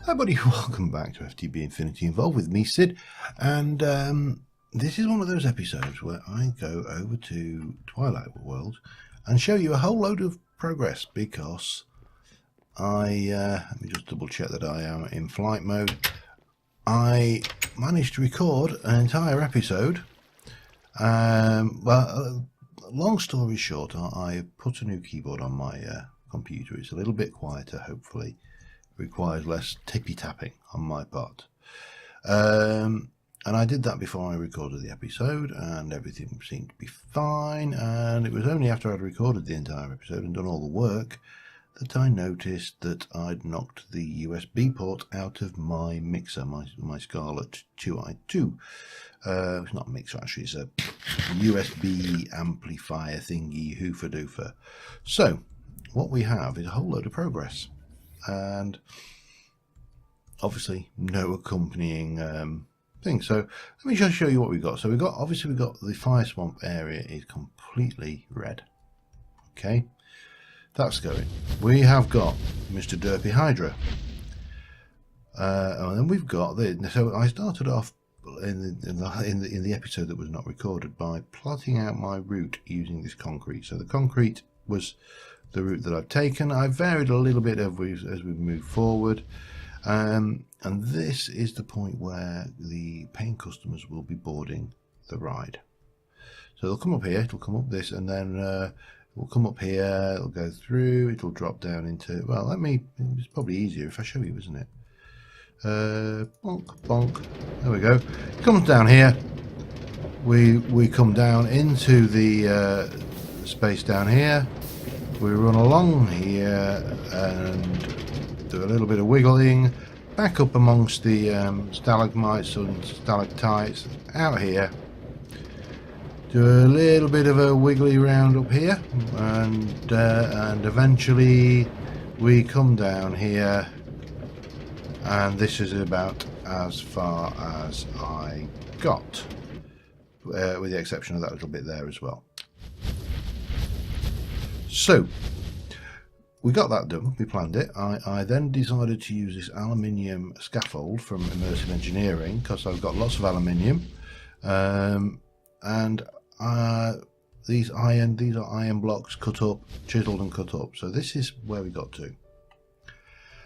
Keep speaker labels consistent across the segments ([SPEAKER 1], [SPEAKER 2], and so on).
[SPEAKER 1] Hi buddy, welcome back to FTB Infinity Involved with me, Sid, and this is one of those episodes where I go over to Twilight World and show you a whole load of progress, because let me just double check that I am in flight mode. I managed to record an entire episode. Long story short, I put a new keyboard on my computer. It's a little bit quieter, hopefully. Requires less tippy tapping on my part, and I did that before I recorded the episode, and everything seemed to be fine. And it was only after I'd recorded the entire episode and done all the work that I noticed that I'd knocked the USB port out of my mixer, my Scarlett 2i2. It's not a mixer actually, it's a USB amplifier thingy hoofer doofer. So what we have is a whole load of progress, and obviously no accompanying thing. So let me just show you what we've got. So we've got the fire swamp area is completely red. Okay, that's going. We have got Mr. Derpy Hydra, and then we've got the. So I started off in the episode that was not recorded by plotting out my route using this concrete. So the concrete was the route that I've taken. I've varied a little bit as we've moved forward, and this is the point where the paying customers will be boarding the ride. So they'll come up here, it'll come up this, and then it will come up here, it'll go through, it'll drop down into, well, it's probably easier if I show you, isn't it? Bonk, bonk, there we go. It comes down here, we come down into the space down here. We run along here and do a little bit of wiggling, back up amongst the stalagmites and stalactites out here, do a little bit of a wiggly round up here, and eventually we come down here, and this is about as far as I got, with the exception of that little bit there as well. So we got that done, we planned it. I then decided to use this aluminium scaffold from Immersive Engineering, because I've got lots of aluminium, and these are iron blocks cut up, chiseled and cut up. So this is where we got to.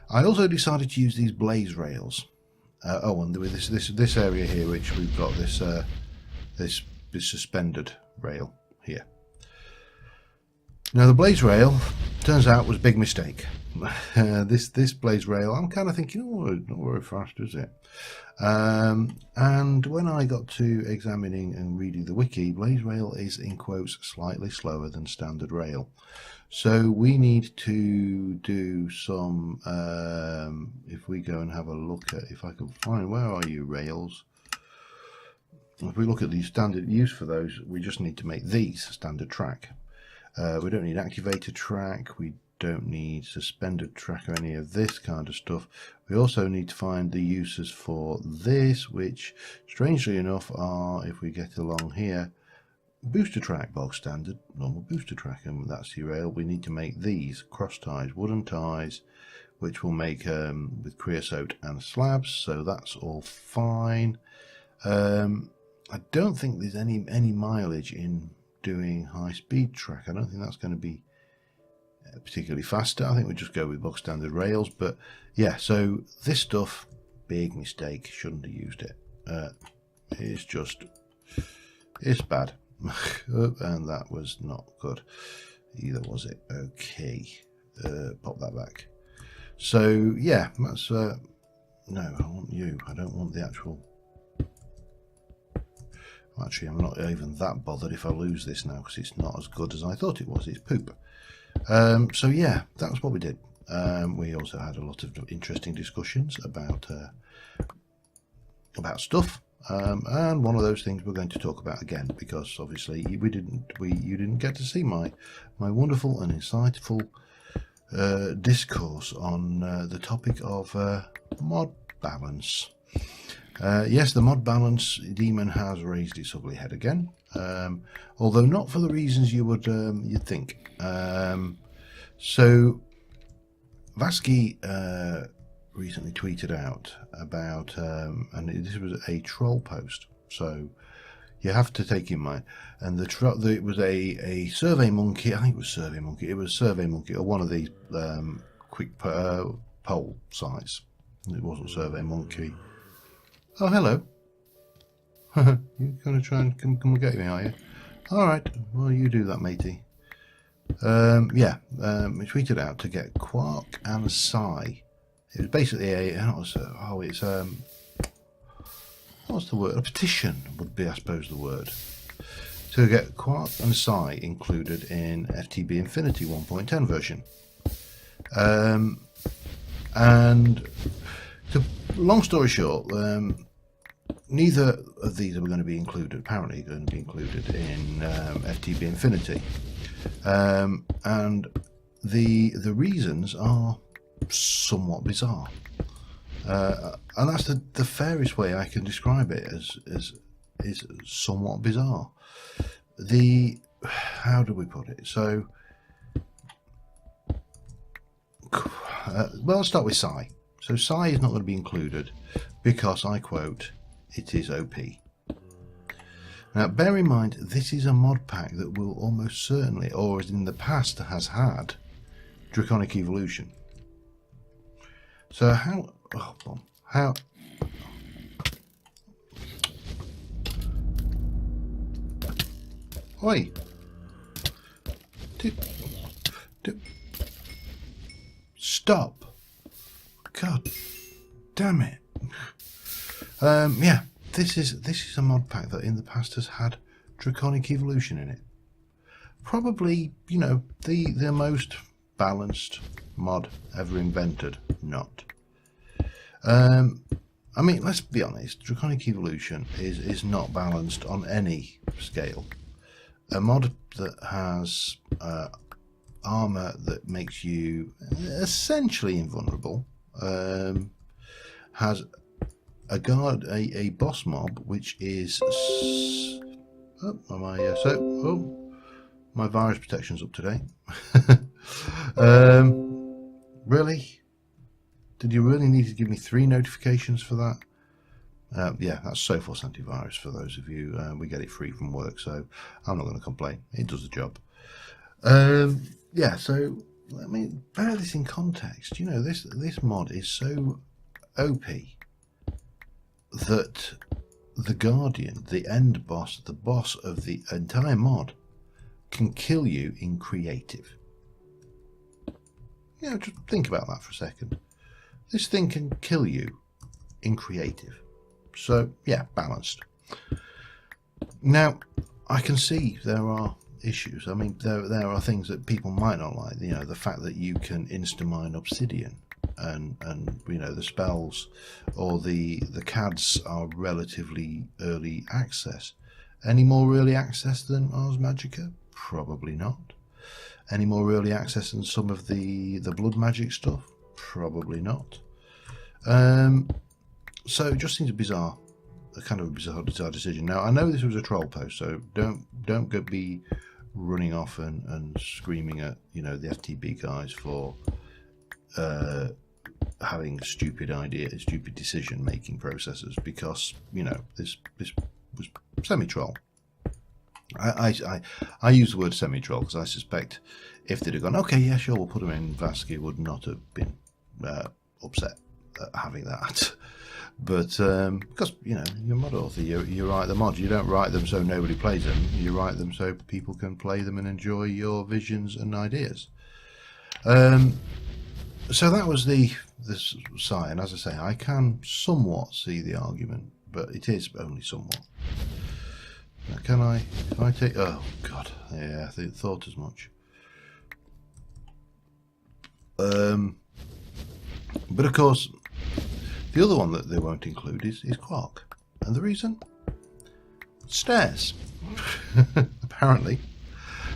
[SPEAKER 1] I also decided to use these blaze rails. And with this area here, which we've got this suspended rail here. Now the blaze rail, turns out, was a big mistake. This blaze rail, I'm kind of thinking, oh, not very fast, is it? And when I got to examining and reading the wiki, blaze rail is, in quotes, slightly slower than standard rail. So we need to do some, if we go and have a look at, if I can find, where are you, rails? If we look at the standard use for those, we just need to make these standard track. We don't need activator track, we don't need suspended track or any of this kind of stuff. We also need to find the uses for this, which strangely enough are, if we get along here, booster track, bog standard, normal booster track, and that's the rail. We need to make these cross ties, wooden ties, which we'll make with creosote and slabs, so that's all fine. I don't think there's any mileage in doing high-speed track. I don't think that's going to be particularly faster. I think we'll just go with bog standard rails. But yeah, so this stuff, big mistake, shouldn't have used it. It's bad. And that was not good either, was it? Okay, pop that back. So yeah, that's no, I want you, I don't want the actual. Actually, I'm not even that bothered if I lose this now, because it's not as good as I thought it was. It's poop. So yeah, that's what we did. We also had a lot of interesting discussions about stuff, and one of those things we're going to talk about again, because obviously you didn't get to see my wonderful and insightful discourse on the topic of mod balance. Yes, the mod balance demon has raised its ugly head again, although not for the reasons you would you'd think. So Vasky recently tweeted out about, and this was a troll post, so you have to take in mind. And it was a Survey Monkey. I think it was Survey Monkey. It was Survey Monkey, or one of these quick poll sites. It wasn't Survey Monkey. Oh, hello. You're going to try and come and get me, are you? All right. Well, you do that, matey. He tweeted out to get Quark and Psi. It was basically what's the word? A petition would be, I suppose, the word. To get Quark and Psi included in FTB Infinity 1.10 version. And to, long story short, neither of these are going to be included, apparently going to be included in FTB Infinity. And the reasons are somewhat bizarre. And that's the fairest way I can describe it, is somewhat bizarre. How do we put it? So, well, let's start with Psi. So Psi is not going to be included because, I quote, it is OP. Now, bear in mind, this is a mod pack that will almost certainly, or as in the past has had, Draconic Evolution. So how Oi! Stop! God damn it! This is a mod pack that in the past has had Draconic Evolution in it. Probably, the most balanced mod ever invented. Not. I mean, let's be honest. Draconic Evolution is not balanced on any scale. A mod that has armor that makes you essentially invulnerable, has a boss mob which is my virus protection's up today. Really? Did you really need to give me 3 notifications for that? That's Sophos antivirus for those of you. We get it free from work, so I'm not going to complain. It does the job. So I mean, bear this in context. This mod is so OP that the Guardian, the end boss, the boss of the entire mod, can kill you in creative. Just think about that for a second. This thing can kill you in creative. So, balanced. Now, I can see there are issues. I mean, there are things that people might not like. The fact that you can insta-mine obsidian and the spells or the CADs are relatively early access. Any more early access than Ars Magica? Probably not. Any more early access than some of the blood magic stuff? Probably not. So it just seems a kind of a bizarre decision. Now, I know this was a troll post, so don't be running off and screaming at the FTB guys for having stupid decision making processes, because this was semi-troll. I use the word semi-troll because I suspect if they'd have gone, okay, yeah, sure, we'll put them in, Vasky would not have been upset at having that. But because you're a mod author, you write the mods. You don't write them so nobody plays them. You write them so people can play them and enjoy your visions and ideas. So that was the Psi, and as I say, I can somewhat see the argument, but it is only somewhat. Now, can I take? Oh God, yeah, I thought as much. But of course, the other one that they won't include is Quark, and the reason? Stairs.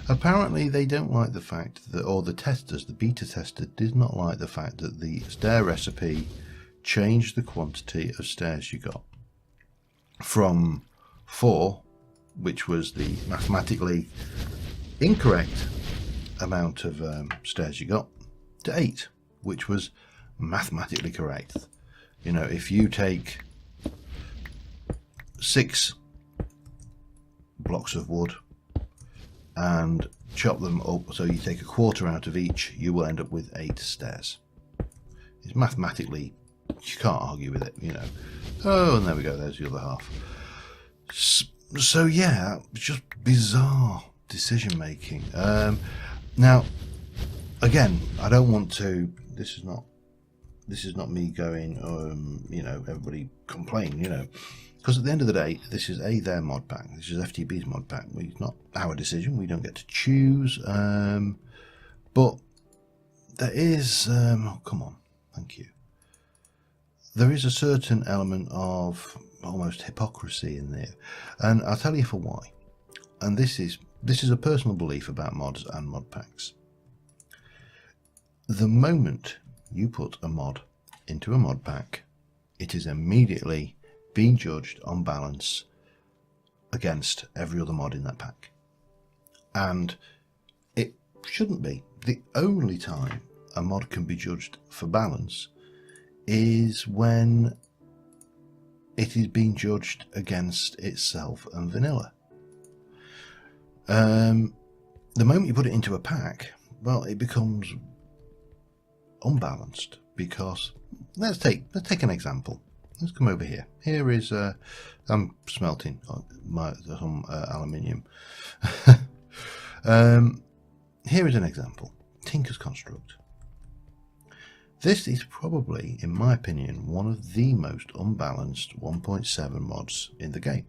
[SPEAKER 1] Apparently they don't like the fact that, or the testers, the beta tester did not like the fact that the stair recipe changed the quantity of stairs you got from 4, which was the mathematically incorrect amount of stairs you got to 8, which was mathematically correct. You know, if you take 6 blocks of wood and chop them up so you take a quarter out of each, you will end up with 8 stairs. It's mathematically, you can't argue with it, you know. Oh, and there we go, there's the other half. So yeah, just bizarre decision making. Now, again, I don't want to, this is not me going, you know, everybody complain, you know, because at the end of the day, this is their mod pack. This is FTB's mod pack. It's not our decision. We don't get to choose. But there is, oh, come on, thank you. There is a certain element of almost hypocrisy in there, and I'll tell you for why. And this is a personal belief about mods and mod packs. The moment you put a mod into a mod pack, it is immediately being judged on balance against every other mod in that pack. And it shouldn't be. The only time a mod can be judged for balance is when it is being judged against itself and vanilla. The moment you put it into a pack, well, it becomes unbalanced, because let's take an example. Let's come over here. Here is I'm smelting some aluminium. Here is an example. Tinker's Construct. This is probably, in my opinion, one of the most unbalanced 1.7 mods in the game.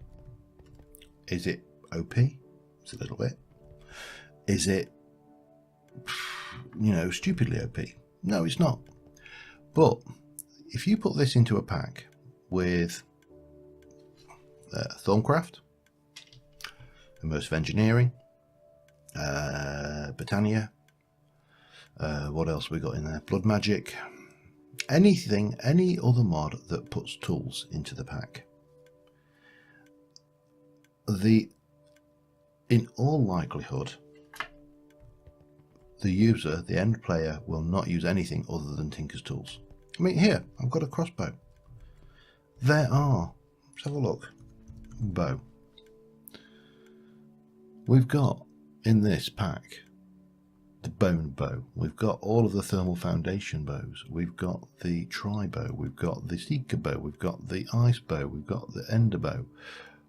[SPEAKER 1] Is it OP? It's a little bit. Is it, you know, stupidly OP? No, it's not. But if you put this into a pack with Thorncraft, Immersive Engineering, Britannia, what else we got in there? Blood Magic, anything, any other mod that puts tools into the pack, in all likelihood, the user, the end player, will not use anything other than Tinker's tools. I mean, here, I've got a crossbow. There are, let's have a look, bow. We've got in this pack the bone bow. We've got all of the thermal foundation bows. We've got the tri bow. We've got the seeker bow. We've got the ice bow. We've got the ender bow.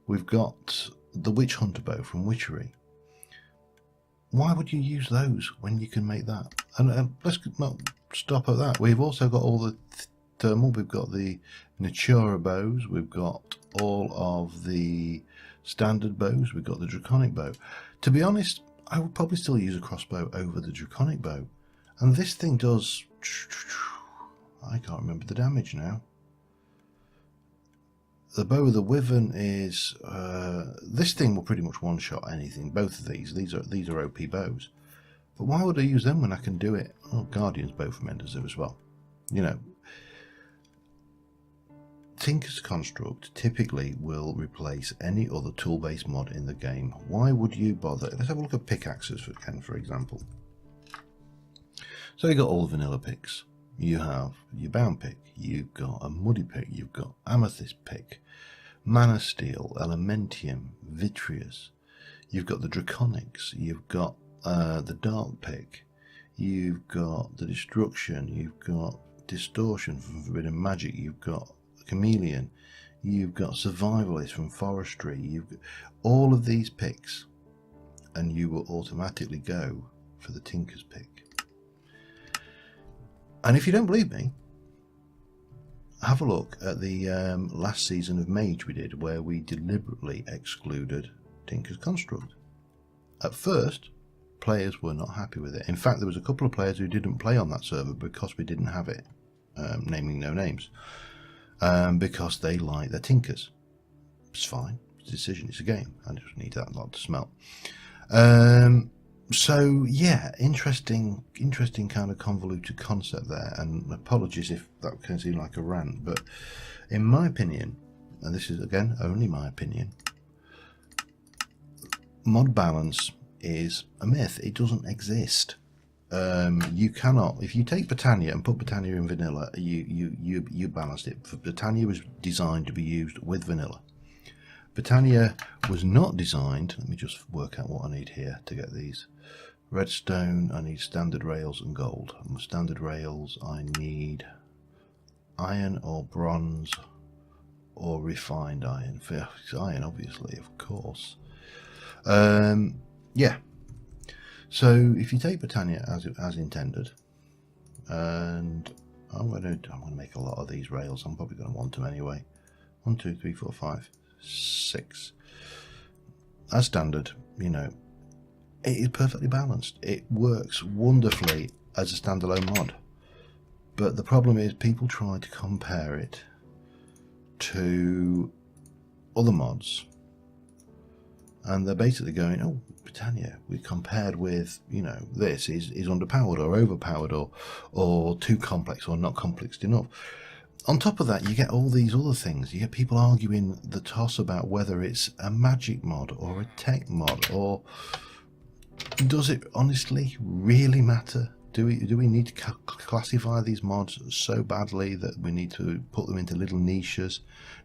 [SPEAKER 1] We've got the witch hunter bow from Witchery. Why would you use those when you can make that? And let's not stop at that. We've also got all the thermal. We've got the Natura bows. We've got all of the standard bows. We've got the draconic bow. To be honest, I would probably still use a crossbow over the draconic bow. And this thing does, I can't remember the damage now. The bow with the wyvern is, this thing will pretty much one-shot anything. Both of these are OP bows. But why would I use them when I can do it? Oh, Guardian's bow from Ender's as well. You know, Tinker's Construct typically will replace any other tool-based mod in the game. Why would you bother? Let's have a look at pickaxes for example. So you've got all the vanilla picks. You have your bound pick, you've got a muddy pick, you've got amethyst pick, mana steel, elementium, vitreous. You've got the draconics, you've got the dark pick, you've got the destruction, you've got distortion from forbidden magic, you've got chameleon, you've got survivalist from forestry. You've got all of these picks, and you will automatically go for the Tinker's pick. And if you don't believe me, have a look at the last season of Mage we did, where we deliberately excluded Tinker's Construct. At first, players were not happy with it. In fact, there was a couple of players who didn't play on that server because we didn't have it, naming no names, because they like their Tinkers. It's fine. It's a decision. It's a game. I just need that lot to smell. So yeah, interesting kind of convoluted concept there, and apologies if that can seem like a rant, but in my opinion, and this is again only my opinion, mod balance is a myth. It doesn't exist. You cannot, if you take Britannia and put Britannia in vanilla, you balanced it. Britannia was designed to be used with vanilla. Britannia was not designed, let me just work out what I need here to get these. Redstone, I need standard rails and gold. And with standard rails, I need iron or bronze or refined iron. Iron, obviously, of course. Yeah. So if you take Britannia as intended, and I'm going to make a lot of these rails. I'm probably going to want them anyway. 1, 2, 3, 4, 5, 6. As standard, you know, it is perfectly balanced. It works wonderfully as a standalone mod. But the problem is people try to compare it to other mods. And they're basically going, oh, Britannia, we compared with, you know, this is underpowered or overpowered or too complex or not complex enough. On top of that, you get all these other things. You get people arguing the toss about whether it's a magic mod or a tech mod, or does it honestly really matter? Do we need to classify these mods so badly that we need to put them into little niches?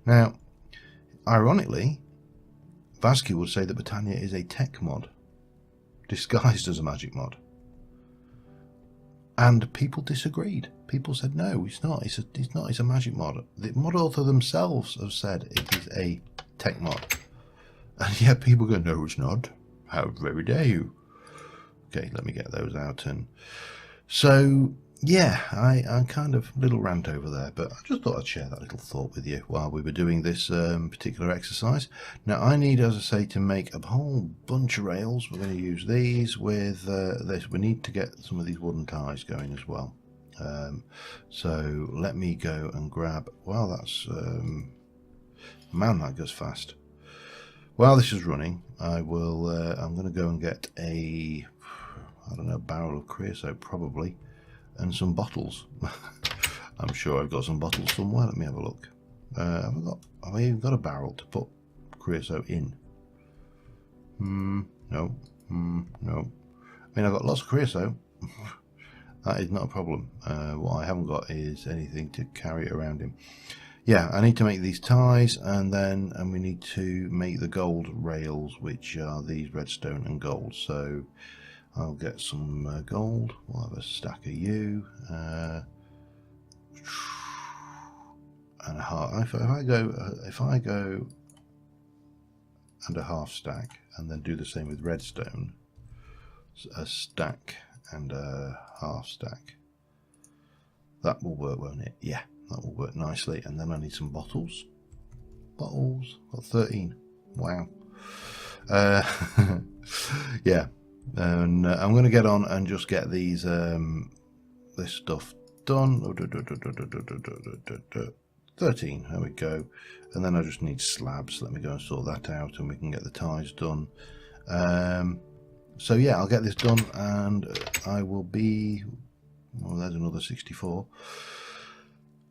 [SPEAKER 1] Now, ironically, Vasky would say that Britannia is a tech mod disguised as a magic mod, and people disagreed. People said no, it's not. It's a magic mod. The mod author themselves have said it is a tech mod, and yet people go, no, it's not. How very dare you? Okay, let me get those out. And so yeah, I kind of little rant over there, but I just thought I'd share that little thought with you while we were doing this particular exercise. Now I need, as I say, to make a whole bunch of rails. We're going to use these with this. We need to get some of these wooden ties going as well. So let me go and grab, well, that's man, that goes fast. While this is running, I will I'm going to go and get a, I don't know, barrel of creosote probably, and some bottles. I'm sure I've got some bottles somewhere. Let me have a look. Have I even got a barrel to put creosote in? No. No. I mean, I've got lots of creosote. That is not a problem. What I haven't got is anything to carry it around in. Yeah, I need to make these ties, and we need to make the gold rails, which are these redstone and gold. So I'll get some gold. We'll have a stack of you, and a half. If I go and a half stack, and then do the same with redstone, a stack and a half stack. That will work, won't it? Yeah, that will work nicely. And then I need some bottles. Bottles. Got 13. Wow. Yeah. And I'm going to get on and just get these this stuff done. 13. There we go. And then I just need slabs. Let me go and sort that out, and we can get the ties done. So yeah, I'll get this done, and I will be. Oh, there's another 64.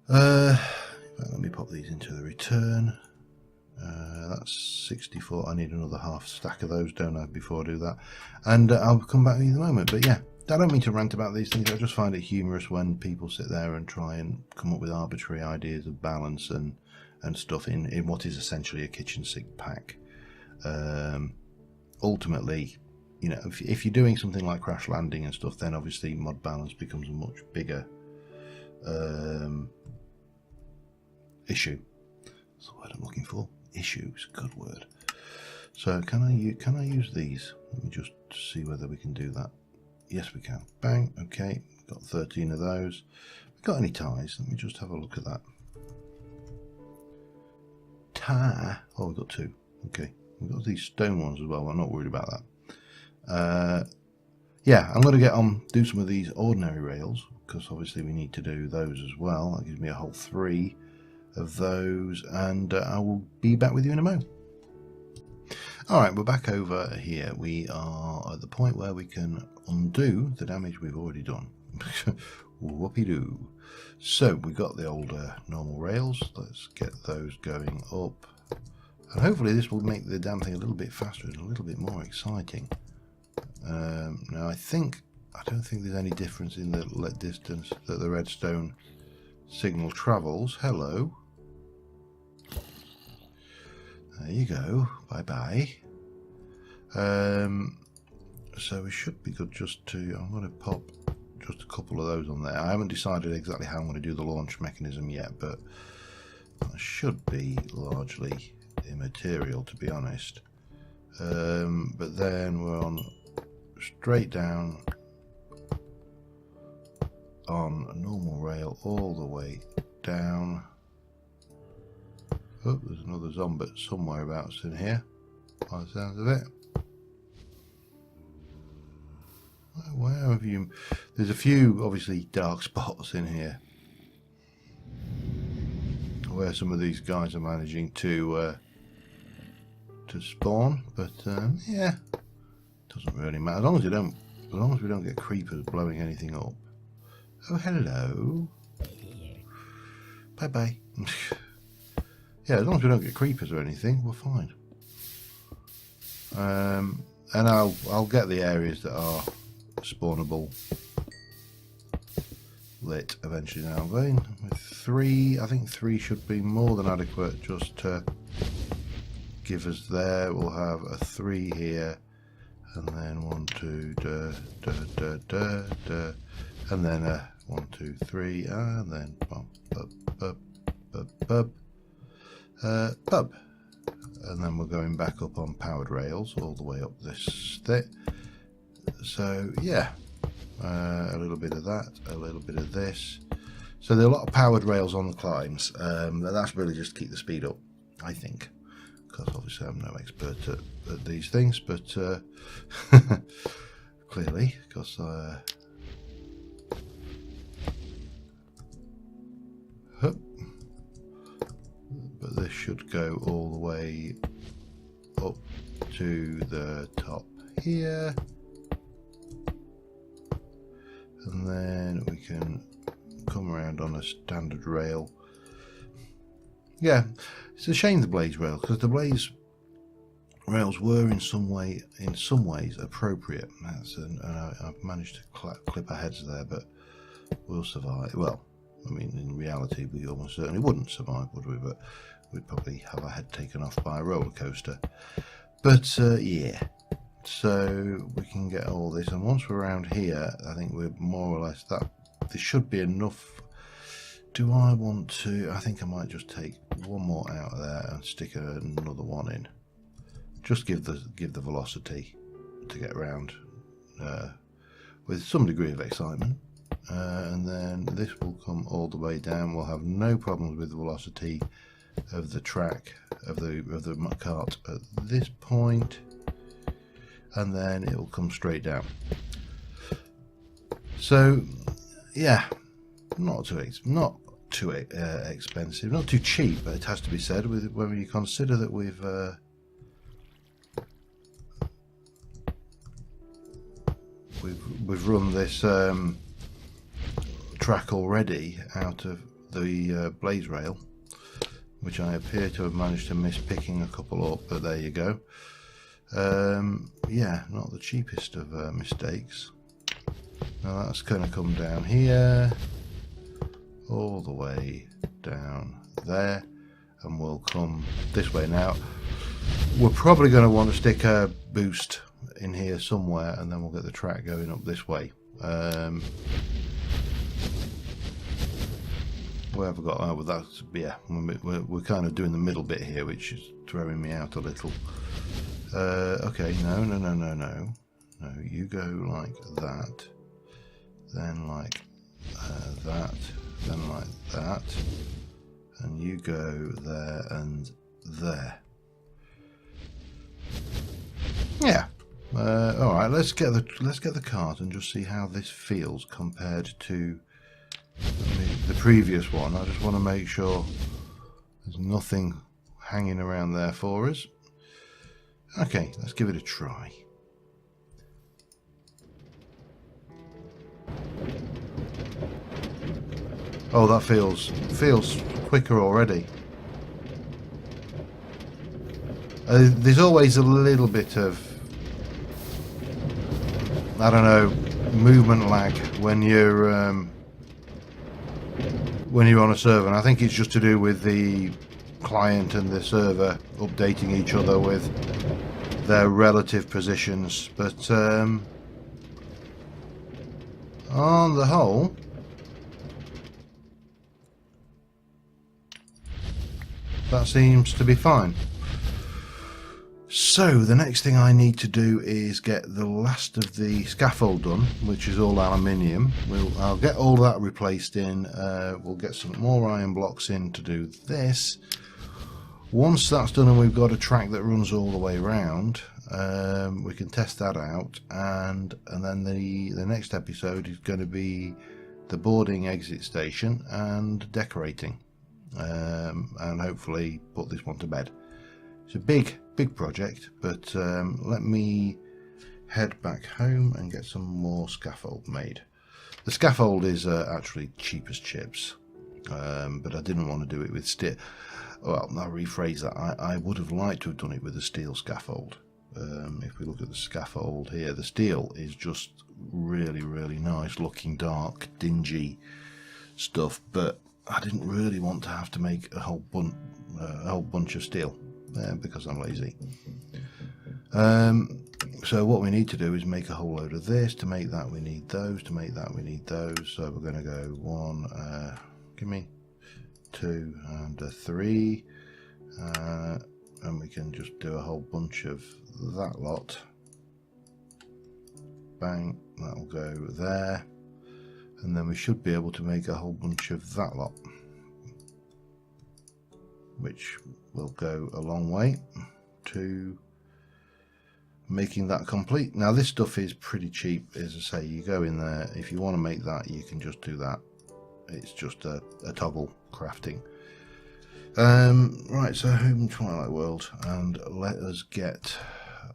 [SPEAKER 1] Let me pop these into the return. That's 64. I need another half stack of those, don't I, before I do that? And I'll come back to you in a moment. But yeah, I don't mean to rant about these things. I just find it humorous when people sit there and try and come up with arbitrary ideas of balance and stuff in what is essentially a kitchen sink pack. Ultimately, you know, if you're doing something like crash landing and stuff, then obviously mod balance becomes a much bigger issue. That's the word I'm looking for. Issue is a good word. So can I use these? Let me just see whether we can do that. Yes, we can. Bang. Okay, got 13 of those. Got any ties? Let me just have a look at that. Tie. Oh, we've got 2. Okay, we've got these stone ones as well. I'm not worried about that. Yeah, I'm going to get on, do some of these ordinary rails, because obviously we need to do those as well. That gives me a whole 3 of those, and I will be back with you in a moment. Alright, we're back over here. We are at the point where we can undo the damage we've already done. Whoopie-doo. So we've got the old normal rails. Let's get those going up, and hopefully this will make the damn thing a little bit faster and a little bit more exciting. Now I don't think there's any difference in the distance that the redstone signal travels. Hello. There you go. Bye bye. So we should be good just to. I'm going to pop just a couple of those on there. I haven't decided exactly how I'm going to do the launch mechanism yet, but that should be largely immaterial, to be honest. But then we're on straight down on a normal rail all the way down. Oh, there's another zombie somewhere abouts in here, by the sounds of it. Where have you? There's a few obviously dark spots in here where some of these guys are managing to spawn, but yeah, doesn't really matter as long as we don't get creepers blowing anything up. Oh, hello. Bye bye. Yeah, as long as we don't get creepers or anything, we're fine. And I'll get the areas that are spawnable lit eventually. Now I'm going with 3. I think 3 should be more than adequate just to give us there. We'll have a 3 here, and then 1, 2, and then a 1, 2, 3, and then bub. And then we're going back up on powered rails all the way up this bit. So yeah, a little bit of that, a little bit of this. So there are a lot of powered rails on the climbs. That's really just to keep the speed up, I think, because obviously I'm no expert at these things, but clearly, because but this should go all the way up to the top here, and then we can come around on a standard rail. Yeah, it's a shame the blaze rail, because the blaze rails were in some ways appropriate. And I've managed to clip our heads there, but we'll survive. Well, I mean, in reality, we almost certainly wouldn't survive, would we? But we'd probably have our head taken off by a roller coaster. But yeah, so we can get all this, and once we're around here, I think we're more or less that. There should be enough. Do I want to? I think I might just take one more out of there and stick another one in. Just give the velocity to get around with some degree of excitement. And then this will come all the way down. We'll have no problems with the velocity of the track of the cart at this point, and then it will come straight down. So yeah, not too expensive, not too cheap, but it has to be said when you consider that we've run this track already out of the blaze rail, which I appear to have managed to miss picking a couple up, but there you go. Yeah, not the cheapest of mistakes. Now that's going to come down here all the way down there, and we'll come this way. Now we're probably going to want to stick a boost in here somewhere, and then we'll get the track going up this way. Where have I got? Oh, well, that's, yeah, we're kind of doing the middle bit here, which is throwing me out a little. Okay, no, you go like that, then like that, then like that, and you go there and there. Yeah. All right. Let's get the cart and just see how this feels compared to the previous one. I just want to make sure there's nothing hanging around there for us. Okay, let's give it a try. Oh, that feels quicker already. There's always a little bit of I don't know, movement lag when you're on a server, and I think it's just to do with the client and the server updating each other with their relative positions. But on the whole, that seems to be fine. So the next thing I need to do is get the last of the scaffold done, which is all aluminium. I'll get all that replaced in. We'll get some more iron blocks in to do this. Once that's done and we've got a track that runs all the way around, we can test that out, and then the next episode is going to be the boarding exit station and decorating, and hopefully put this one to bed. It's a big project, but let me head back home and get some more scaffold made. The scaffold is actually cheap as chips, but I didn't want to do it with steel. Well, I'll rephrase that. I would have liked to have done it with a steel scaffold. If we look at the scaffold here, the steel is just really nice looking, dark, dingy stuff, but I didn't really want to have to make a whole bunch of steel. Because I'm lazy. So what we need to do is make a whole load of this. To make that we need those, to make that we need those. So we're going to go 1, give me 2 and 3, and we can just do a whole bunch of that lot. Bang, that'll go there, and then we should be able to make a whole bunch of that lot, which will go a long way to making that complete. Now this stuff is pretty cheap, as I say. You go in there, if you want to make that, you can just do that. It's just a toggle crafting. Right, so home Twilight World, and let us get,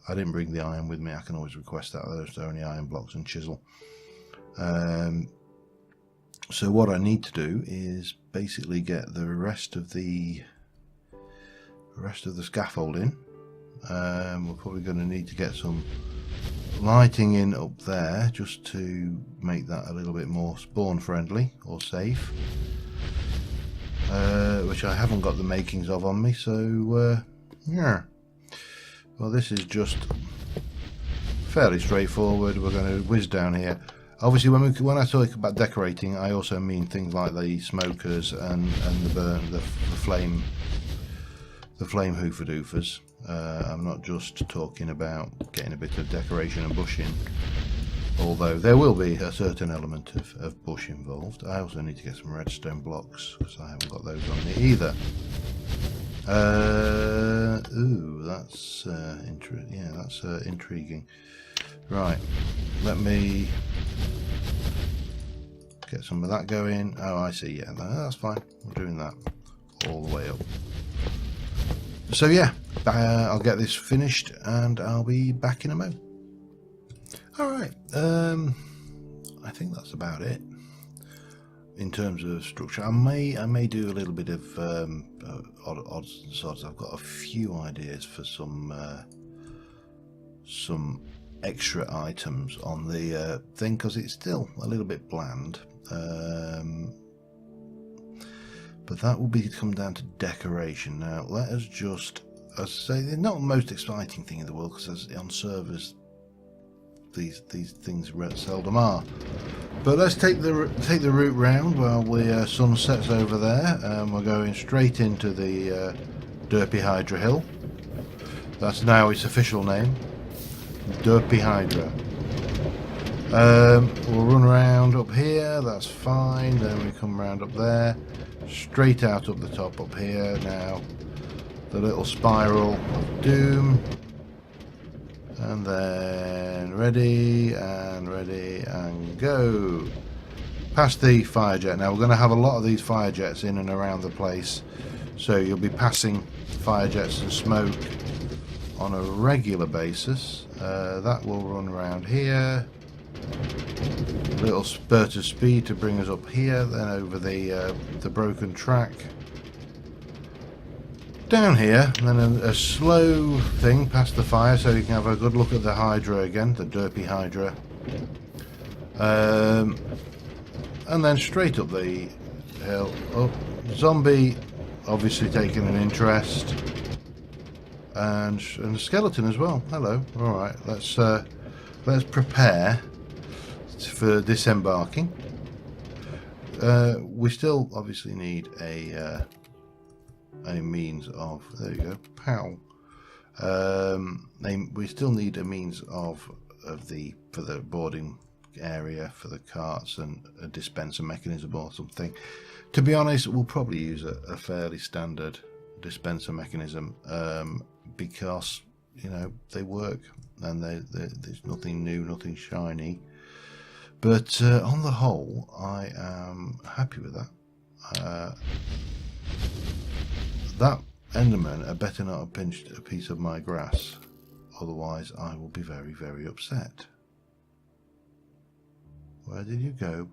[SPEAKER 1] I didn't bring the iron with me, I can always request that. There's only iron blocks and chisel. So what I need to do is basically get the rest of the scaffold in. We're probably going to need to get some lighting in up there just to make that a little bit more spawn friendly or safe, which I haven't got the makings of on me. So yeah, well, this is just fairly straightforward. We're going to whiz down here. Obviously, when I talk about decorating, I also mean things like the smokers and the flame hoofer-doofers. I'm not just talking about getting a bit of decoration and bush in, although there will be a certain element of bush involved. I also need to get some redstone blocks because I haven't got those on me either. Ooh, that's intriguing. Right, let me get some of that going. Oh, I see. Yeah, that's fine. We're doing that all the way up. So yeah, I'll get this finished and I'll be back in a moment. Alright, I think that's about it in terms of structure. I may do a little bit of odds and sods. I've got a few ideas for some extra items on the thing, because it's still a little bit bland. But that will come down to decoration. Now, let us just, as I say, they're not the most exciting thing in the world, because on servers, these things seldom are. But let's take the route round while the sun sets over there, and we're going straight into the Derpy Hydra Hill. That's now its official name, Derpy Hydra. We'll run around up here, that's fine. Then we come round up there, straight out up the top up here. Now the little spiral of doom, and then ready and go past the fire jet. Now we're going to have a lot of these fire jets in and around the place, so you'll be passing fire jets and smoke on a regular basis. That will run around here, a little spurt of speed to bring us up here, then over the broken track down here, and then a slow thing past the fire, so you can have a good look at the Hydra again, the Derpy Hydra, And then straight up the hill. Oh, zombie obviously taking an interest. And a skeleton as well. Hello. Alright, let's prepare for disembarking. We still obviously need a means of, there you go, pow. We still need a means for the boarding area for the carts and a dispenser mechanism or something. To be honest, we'll probably use a fairly standard dispenser mechanism, because you know they work and there's nothing new, nothing shiny. But on the whole, I am happy with that. That Enderman had better not have pinched a piece of my grass, otherwise I will be very, very upset. Where did you go?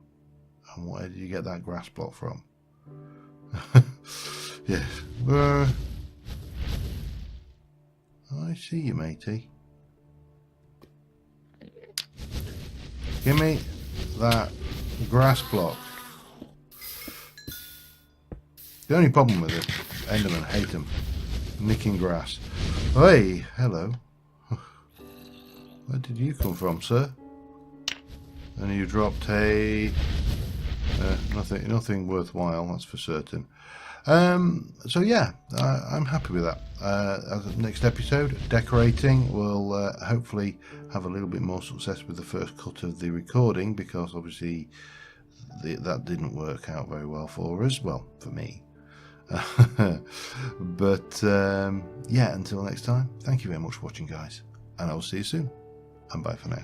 [SPEAKER 1] And where did you get that grass block from? Yes. I see you, matey. Give me that grass block. The only problem with it, Endermen hate them. Nicking grass. Hey, hello. Where did you come from, sir? And you dropped a... nothing worthwhile, that's for certain. So yeah, I'm happy with that. Next episode, decorating, we'll hopefully have a little bit more success with the first cut of the recording, because obviously that didn't work out very well for us, well, for me. But yeah, until next time, thank you very much for watching, guys, and I will see you soon, and bye for now.